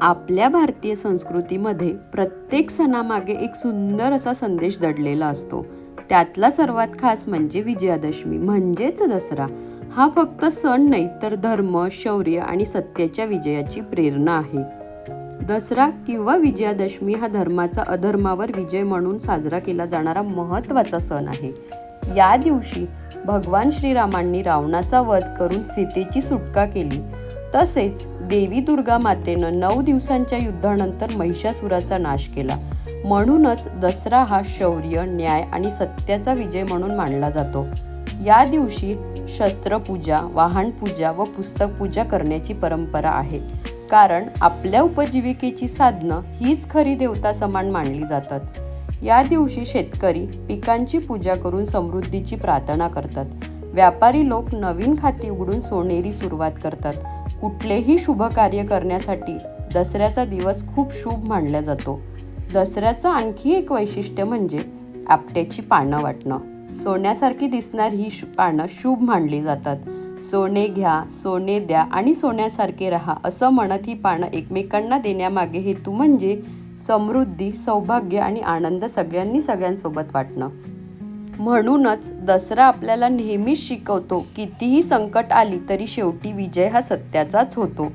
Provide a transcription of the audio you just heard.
आपल्या भारतीय संस्कृतीमध्ये प्रत्येक सणामागे एक सुंदर असा संदेश दडलेला असतो. त्यातला सर्वात खास म्हणजे विजयादशमी म्हणजेच दसरा. हा फक्त सण नाही तर धर्म, शौर्य आणि सत्याच्या विजयाची प्रेरणा आहे. दसरा किंवा विजयादशमी हा धर्माचा अधर्मावर विजय म्हणून साजरा केला जाणारा महत्त्वाचा सण आहे. या दिवशी भगवान श्रीरामांनी रावणाचा वध करून सीतेची सुटका केली. तसेच देवी दुर्गा मातेनं 9 दिवसांच्या युद्धानंतर महिषासुराचा नाश केला. म्हणूनच दसरा हा शौर्य, न्याय आणि सत्याचा विजय म्हणून मानला जातो. या दिवशी शस्त्रपूजा, वाहनपूजा व पुस्तक पूजा करण्याची परंपरा आहे. कारण आपल्या उपजीविकेची साधनं हीच खरी देवता समान मानली जातात. या दिवशी शेतकरी पिकांची पूजा करून समृद्धीची प्रार्थना करतात. व्यापारी लोक नवीन खाती उघडून सोनेरी सुरुवात करतात. कुठलेही शुभ कार्य करण्यासाठी दसऱ्याचा दिवस खूप शुभ मानला जातो. दसऱ्याचं आणखी एक वैशिष्ट्य म्हणजे आपट्याची पानं वाटणं. सोन्यासारखी दिसणारी ही पानं शुभ मानली जातात. सोने घ्या, सोने द्या आणि सोन्यासारखे राहा असं म्हणत ही पानं एकमेकांना देण्यामागे हेतू म्हणजे समृद्धी, सौभाग्य आणि आनंद सगळ्यांसोबत वाटणं. म्हणूनच दसरा आपल्याला नेहमीच शिकवतो, कितीही संकट आली तरी शेवटी विजय हा सत्याचाच होतो.